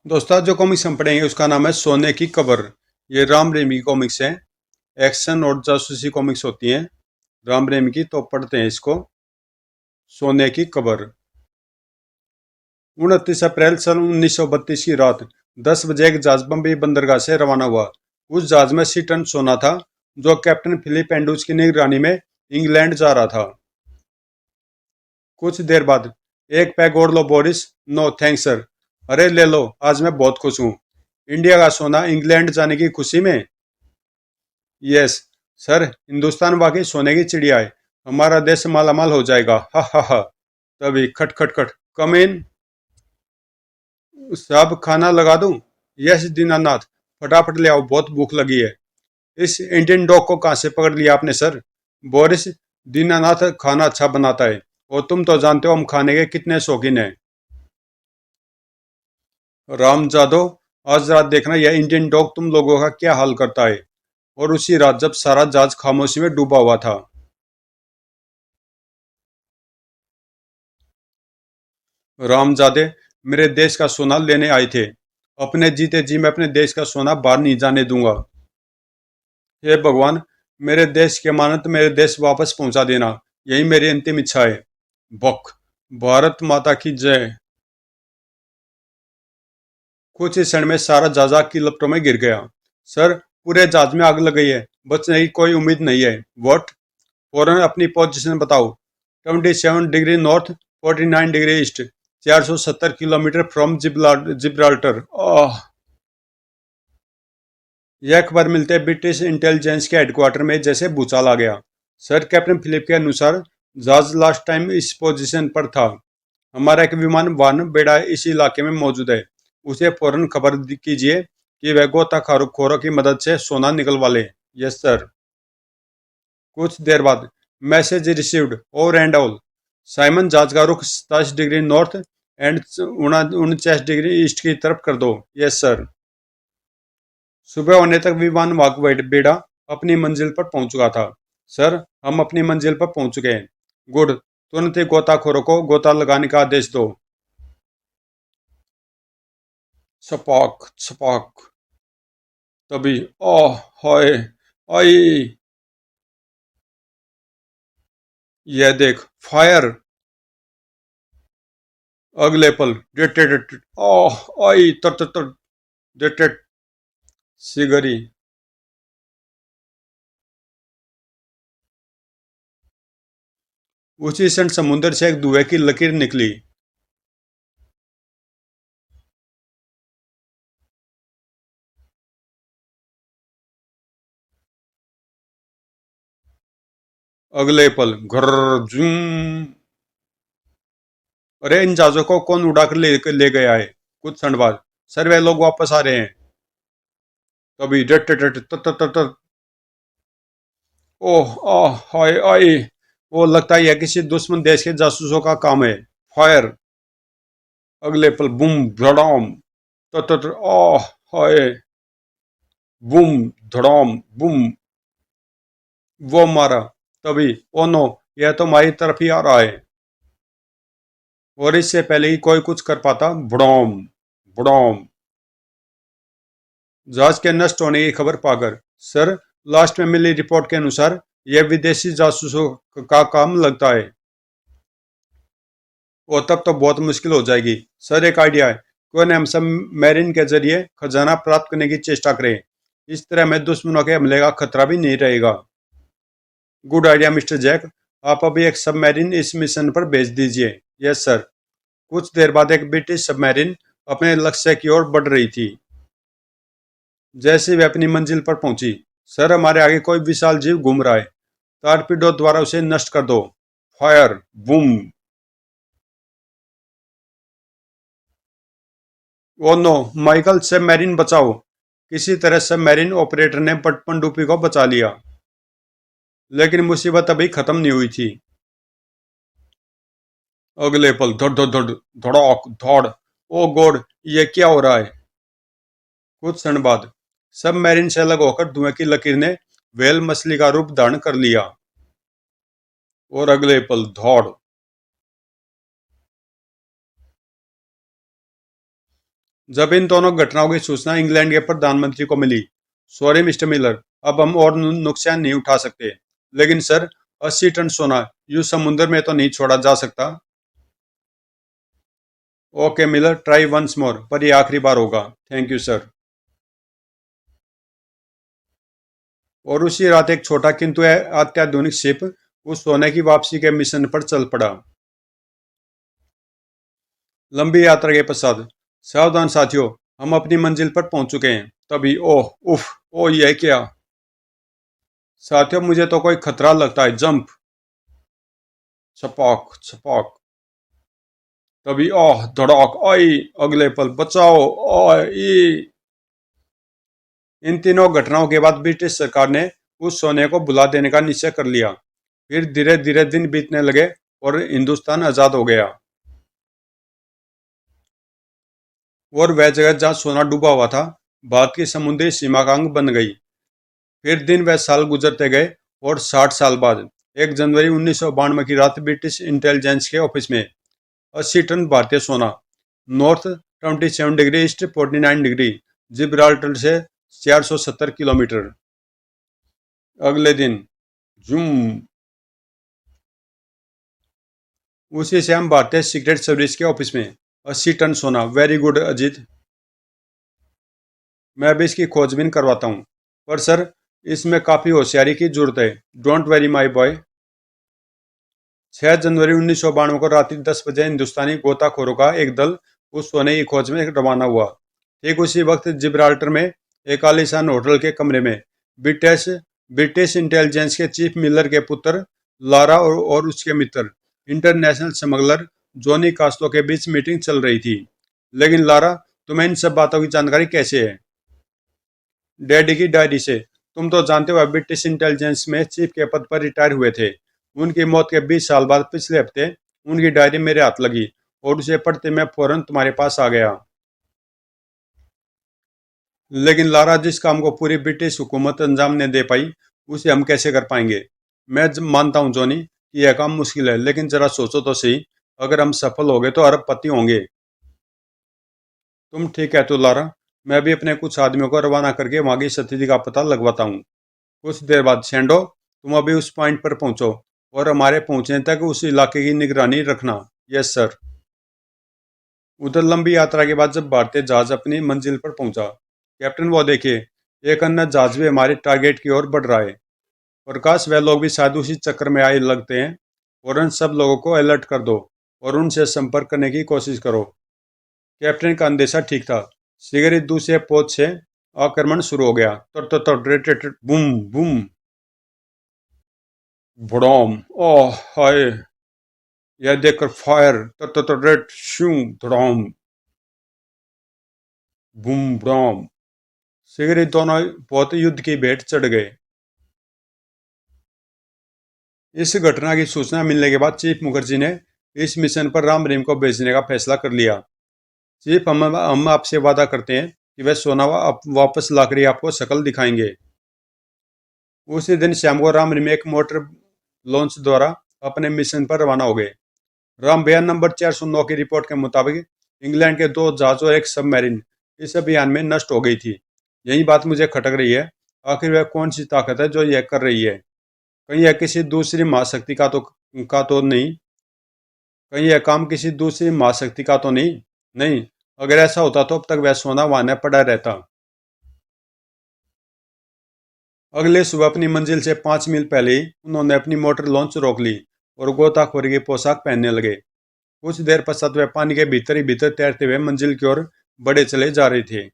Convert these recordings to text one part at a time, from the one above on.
दोस्तों जो कॉमिक्स हम पढ़ेंगे उसका नाम है सोने की कबर। ये राम रेमी की कॉमिक्स है। एक्शन और जासूसी कॉमिक्स होती हैं राम रेमी की, तो पढ़ते हैं इसको। सोने की कबर। 29 अप्रैल सन 1932 की रात 10 बजे एक जहाज बम्बई बंदरगाह से रवाना हुआ। उस जहाज में 80 टन सोना था, जो कैप्टन फिलिप एंड्रूज की निगरानी में इंग्लैंड जा रहा था। कुछ देर बाद, एक पैग और लो बोरिस। No thanks sir. अरे ले लो, आज मैं बहुत खुश हूँ। इंडिया का सोना इंग्लैंड जाने की खुशी में। यस सर, हिंदुस्तान वाकई सोने की चिड़िया है। हमारा देश मालामाल हो जाएगा, हा हा हा। तभी खट खट खट। कम इन। सब खाना लगा दूं? यस दीनानाथ, फटाफट ले आओ, बहुत भूख लगी है। इस इंडियन डॉग को कहाँ से पकड़ लिया आपने सर? बोरिस, दीनानाथ खाना अच्छा बनाता है, और तुम तो जानते हो हम खाने के कितने शौकीन हैं। राम जादव, आज रात देखना यह इंडियन डॉग तुम लोगों का क्या हाल करता है। और उसी रात जब सारा जहाज खामोशी में डूबा हुआ था। रामजादे, मेरे देश का सोना लेने आए थे। अपने जीते जी मैं अपने देश का सोना बाहर नहीं जाने दूंगा। हे भगवान, मेरे देश की अमानत मेरे देश वापस पहुंचा देना, यही मेरी अंतिम इच्छा है। बक। भारत माता की जय। कुछ ही क्षण में सारा जहाज आग की लपटों में गिर गया। सर, पूरे जहाज में आग लग गई है, बचने की कोई उम्मीद नहीं है। व्हाट? फौरन अपनी पोजीशन बताओ। 27 degree north, 49 degree east, 470 kilometre from Gibraltar. आह। यह खबर मिलते ब्रिटिश इंटेलिजेंस के हेडक्वार्टर में जैसे भूचाल आ गया। सर, कैप्टन फिलिप के अनुसार जहाज लास्ट टाइम इस पोजीशन पर था। हमारा एक विमान वाहन बेड़ा इस इलाके में मौजूद है। उसे फौरन खबर कीजिए कि वह गोताखोरों की मदद से सोना निकलवा ले। Yes sir. कुछ देर बाद, message received over and all. Simon, जहाज का रुख 27 degree north and 49 degree east की तरफ कर दो। Yes sir. सुबह होने तक विमान वाग बेड़ा अपनी मंजिल पर पहुंच चुका था। सर, हम अपनी मंजिल पर पहुंच चुके हैं। गुड। तुरंत ही गोताखोरों को गोता लगाने का आदेश दो। छपाक छपाक। तभी, ओह हाय, आई। यह देख, फायर। अगले पल, डेटेड। ओह आई, तर तर तर। डेटेड। सिगरी। उसी क्षण समुद्र से एक धुएं की लकीर निकली। अगले पल, घर। जूम। अरे, इन जहाजों को कौन उड़ाकर ले गया है? कुछ क्षण बाद, सर वे लोग वापस आ रहे हैं। तभी डट डट डट तर तर तर। ओह आह हाय आई। वो लगता ही है किसी दुश्मन देश के जासूसों का काम है। फायर। अगले पल, बूम धड़ाम। तर तर तर, आह हाय। बूम धड़ाम बूम। वो मारा। तभी, ओ नो, यह तो हमारी तरफ ही आ रहा है। और इससे पहले ही कोई कुछ कर पाता, बुड़ाम बुड़ाम। जहाज के नष्ट होने की खबर पाकर, सर, लास्ट में मिली रिपोर्ट के अनुसार यह विदेशी जासूसों का काम लगता है। और तब तो बहुत मुश्किल हो जाएगी। सर, एक आइडिया है। क्यों न हम सब मैरिन के जरिए खजाना प्राप्त करने की चेष्टा करें। इस तरह में दुश्मनों के हमले का खतरा भी नहीं रहेगा। Good idea mister Jack. आप अभी एक सबमरीन इस मिशन पर भेज दीजिए। Yes sir. कुछ देर बाद एक ब्रिटिश सबमरीन अपने लक्ष्य की ओर बढ़ रही थी। जैसे वे अपनी मंजिल पर पहुंची, सर, हमारे आगे कोई विशाल जीव घूम रहा है। टारपीडो द्वारा उसे नष्ट कर दो। Fire. Boom. Oh no, Michael, submarine बचाओ। किसी तरह सबमरीन ऑपरेटर ने पनडुब्बी को बचा लिया। लेकिन मुसीबत अभी खत्म नहीं हुई थी। अगले पल, धड़ धड़ धड़, धड़ाक धड़। ओ गॉड, ये क्या हो रहा है? कुछ क्षण बाद, सबमरीन से अलग होकर धुएं की लकीर ने व्हेल मछली का रूप धारण कर लिया। और अगले पल, धौड़। जब इन दोनों घटनाओं की सूचना इंग्लैंड के प्रधानमंत्री को मिली, सॉरी मिस्टर मिलर, अब हम और नुकसान नहीं उठा सकते। लेकिन सर, 80 टन सोना यूं समुद्र में तो नहीं छोड़ा जा सकता। Okay Miller, try once more, पर यह आखिरी बार होगा। Thank you sir. और उसी रात एक छोटा किंतु अत्याधुनिक शिप उस सोने की वापसी के मिशन पर चल पड़ा। लंबी यात्रा के पश्चात, सावधान साथियों, हम अपनी मंजिल पर पहुंच चुके हैं। तभी ओह उफ, ओ यह क्या। साथियों, मुझे तो कोई खतरा लगता है। जंप। छपाक छपाक। तभी ओह धड़ाक आई। अगले पल बचाओ। ओह ई। इन तीनों घटनाओं के बाद ब्रिटिश सरकार ने उस सोने को भुला देने का निश्चय कर लिया। फिर धीरे धीरे दिन बीतने लगे और हिंदुस्तान आजाद हो गया। और वह जगह जहाँ सोना डूबा हुआ था, भारत की समुद्री सीमा का अंग बन गई। फिर दिन व साल गुजरते गए और 60 साल बाद 1 जनवरी 1992 की रात ब्रिटिश इंटेलिजेंस के ऑफिस में 80 टन भारतीय सोना, north 27 degree east 49 degree, Gibraltar से 470 किलोमीटर। अगले दिन जूम, उसी से हम भारतीय सीक्रेट सर्विस के ऑफिस में 80 टन सोना। वेरी गुड अजीत, मैं भी इसकी खोजबीन करवाता हूँ। पर सर, इसमें काफ़ी होशियारी की जरूरत है। Don't very my boy. 6 जनवरी 1992 को रात्रि 10 बजे हिंदुस्तानी गोताखोरों का एक दल उस सोने की खोज में रवाना हुआ। ठीक उसी वक्त जिब्राल्टर में एक आलीशान होटल के कमरे में ब्रिटिश ब्रिटिश इंटेलिजेंस के चीफ मिलर के पुत्र लारा और उसके मित्र इंटरनेशनल स्मगलर जॉनी कास्लो के बीच मीटिंग चल रही थी। लेकिन लारा, तुम्हें इन सब बातों की जानकारी कैसे है? डैडी की डायरी से। तुम तो जानते हो, ब्रिटिश इंटेलिजेंस में चीफ के पद पर रिटायर हुए थे। उनकी मौत के 20 साल बाद पिछले हफ्ते उनकी डायरी मेरे हाथ लगी और उसे पढ़ते मैं फौरन तुम्हारे पास आ गया। लेकिन लारा, जिस काम को पूरी ब्रिटिश हुकूमत अंजाम नहीं दे पाई, उसे हम कैसे कर पाएंगे? मैं मानता हूँ जॉनी कि यह काम मुश्किल है, लेकिन जरा सोचो तो सही। अगर हम सफल हो गए तो अरबपति होंगे। तुम ठीक है तो लारा, मैं भी अपने कुछ आदमियों को रवाना करके वहां की स्थिति का पता लगवाता हूँ। कुछ देर बाद, शेंडो, तुम अभी उस पॉइंट पर पहुंचो और हमारे पहुंचने तक उस इलाके की निगरानी रखना। Yes sir. उधर लंबी यात्रा के बाद जब भारतीय जहाज अपनी मंजिल पर पहुंचा, कैप्टन वो देखिए, एक अन्य जहाज भी हमारे टारगेट की ओर बढ़ रहा है। प्रकाश, वह लोग भी शायद उसी चक्कर में आए लगते हैं। और उन सब लोगों को अलर्ट कर दो और उनसे संपर्क करने की कोशिश करो। कैप्टन का अंदेशा ठीक था। शीघ्र ही दूसरे पोत से आक्रमण शुरू हो गया। Boom boom, भड़ोम। ओह हाय, यह देखकर फायर, रेड शू, धड़ाम, बूम बड़ाम। शीघ्र ही दोनों पोत युद्ध की भेंट चढ़ गए। इस घटना की सूचना मिलने के बाद चीफ मुखर्जी ने इस मिशन पर राम रहीम को भेजने का फैसला कर लिया। चीफ, हम आपसे वादा करते हैं कि वह सोना वापस लाकर ही आपको शकल दिखाएंगे। उसी दिन शाम को राम रहीम एक मोटर लॉन्च द्वारा अपने मिशन पर रवाना हो गए। राम भैया, नंबर 409 की रिपोर्ट के मुताबिक इंग्लैंड के 2 जहाज और एक सबमरीन इस अभियान में नष्ट हो गई थी। यही बात मुझे खटक रही है। आखिर वह कौन सी ताकत है जो यह कर रही है? कहीं यह किसी दूसरी महाशक्ति का तो नहीं? कहीं यह काम किसी दूसरी महाशक्ति का तो नहीं? नहीं, अगर ऐसा होता तो अब तक वह सोना वहां न पड़ा रहता। अगले सुबह अपनी मंजिल से 5 मील पहले ही उन्होंने अपनी मोटर लॉन्च रोक ली और गोताखोरी की पोशाक पहनने लगे। कुछ देर पश्चात वे पानी के भीतर ही भीतर तैरते हुए मंजिल की ओर बढ़े चले जा रहे थे।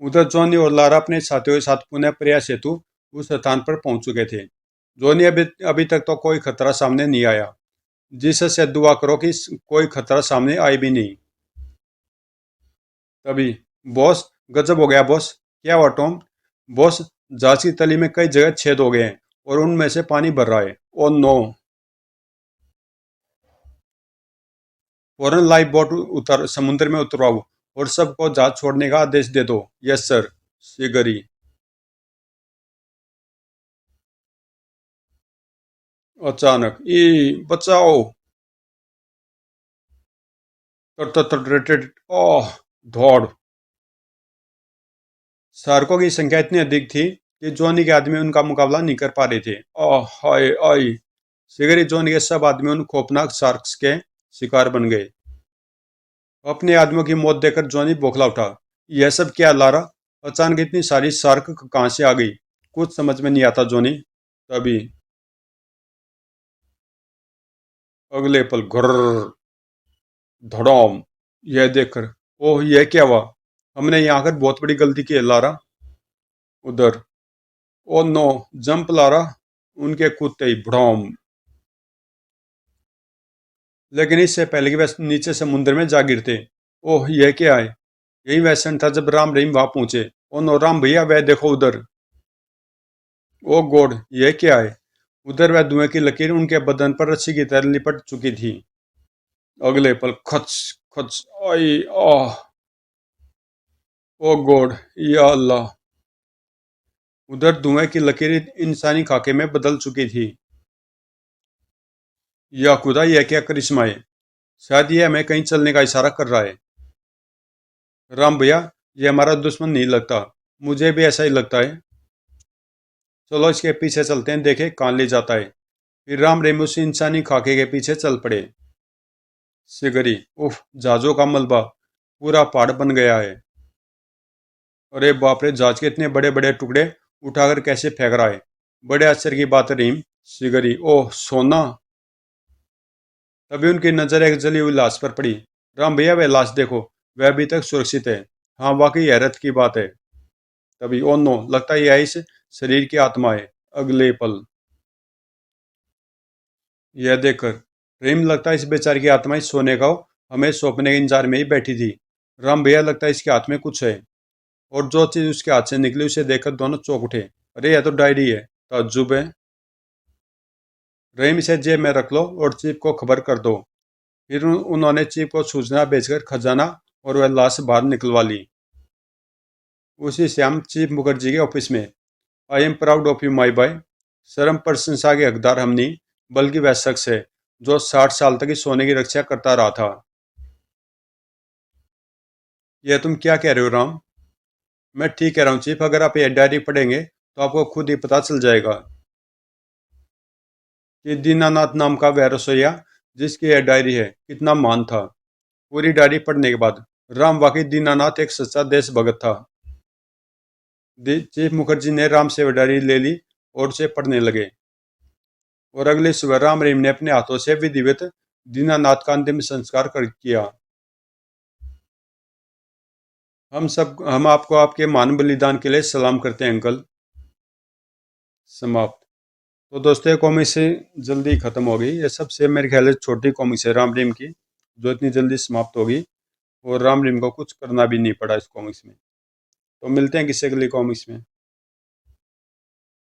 उधर जॉनी और लारा अपने साथियों के साथ पुनः प्रयास हेतु उस स्थान पर पहुंच चुके थे। जॉनी, अभी अभी तक तो कोई खतरा सामने नहीं आया। जीसस से दुआ करो कि कोई खतरा सामने आए भी नहीं। तभी, बॉस, गजब हो गया बॉस। क्या हुआ टॉम? बॉस, जहाज की तली में कई जगह छेद हो गए हैं और उनमें से पानी भर रहा है। Oh no. फौरन लाइफ बोट उतर समुद्र में उतरवाओ और सबको जहाज छोड़ने का आदेश दे दो। Yes sir. शीघ्र ही। अचानक, ई बचाओ। ओह, दौड़। शार्कों की संख्या इतनी अधिक थी कि जॉनी के आदमी उनका मुकाबला नहीं कर पा रहे थे। ओह हाय आई। शीघ्र ही जॉनी के सब आदमी उन खौफनाक शार्क्स के शिकार बन गए। अपने आदमियों की मौत देखकर जॉनी बौखला उठा। यह सब क्या लारा? अचानक इतनी सारी शार्क कहाँ से आ गई? कुछ समझ में नहीं आता जॉनी। तभी अगले पल घर्र, धड़ाम। यह देखकर, ओह यह क्या हुआ? हमने यहाँ आकर बहुत बड़ी गलती की है लारा। उधर, ओ नो, जंप लारा। उनके कूदते ही भड़ाम। लेकिन इससे पहले कि वह नीचे समुद्र में जा गिरते, ओह यह क्या है? यही वह क्षण था जब राम रहीम वहां पहुंचे। ओ नो राम भैया, वह देखो उधर। ओ गॉड, यह क्या है? उधर वह धुएं की लकीर उनके बदन पर रस्सी की तरह लिपट चुकी थी। अगले पल खच, खच, आई, आह, ओ गॉड, या अल्लाह। उधर धुएं की लकीर इंसानी खाके में बदल चुकी थी। या खुदा, यह क्या करिश्मा है? शायद यह हमें कहीं चलने का इशारा कर रहा है। राम भैया, ये हमारा दुश्मन नहीं लगता। मुझे भी ऐसा ही लगता है। चलो इसके पीछे चलते हैं, देखे कहाँ ले जाता है। फिर राम रेमू से इंसानी खाके के पीछे चल पड़े। सिगरी, उफ, जहाजों का मलबा पूरा पहाड़ बन गया है। अरे बाप रे, जहाज के इतने बड़े बड़े टुकड़े उठाकर कैसे फेंक रहा है? बड़े आश्चर्य की बात है रहीम। सिगरी, ओह सोना। तभी उनकी नजर एक जली हुई लाश पर पड़ी। राम भैया, वह लाश देखो, वह अभी तक सुरक्षित है। हाँ वाकई हैरत की बात है। तभी ओ नो, लगता है यह इस शरीर की आत्मा है। अगले पल, यह देखकर प्रेम, लगता है इस बेचारे की आत्मा इस सोने का हमें सौंपने के इंतजार में ही बैठी थी। राम भैया, लगता है इसके हाथ में कुछ है। और जो चीज उसके हाथ से निकली उसे देखकर दोनों चौंक उठे। अरे यह तो डायरी है। ताज्जुब है। रहीम, इसे जेब में रख लो और चीफ को खबर कर दो। फिर उन्होंने चीफ को सूचना भेजकर खजाना और वह लाश बाहर निकलवा ली। उसी शाम चीफ मुखर्जी के ऑफिस में। I am proud of you my boy. शर्म प्रशंसा के हकदार हम नहीं, बल्कि वह शख्स है जो 60 साल तक इस सोने की रक्षा करता रहा था। यह तुम क्या कह रहे हो राम? मैं ठीक कह रहा हूँ चीफ। अगर आप यह डायरी पढ़ेंगे तो आपको खुद ही पता चल जाएगा कि दीनानाथ नाम का वह रसोइया जिसकी यह डायरी है कितना महान था। पूरी डायरी पढ़ने के बाद राम वाकई दीनानाथ एक सच्चा देशभक्त था। चीफ मुखर्जी ने राम से वह डायरी ले ली और उसे पढ़ने लगे। और अगले सुबह राम रहीम ने अपने हाथों से विधिवत दीनानाथ का अंतिम संस्कार कर किया। हम आपको आपके मान बलिदान के लिए सलाम करते हैं अंकल। समाप्त। तो दोस्तों ये कॉमिक्स जल्दी ख़त्म हो गई। ये सबसे मेरे ख्याल से छोटी कॉमिक्स है राम रहीम की, जो इतनी जल्दी समाप्त होगी। और राम रहीम को कुछ करना भी नहीं पड़ा इस कॉमिक्स में। तो मिलते हैं किसी अगली कॉमिक्स में।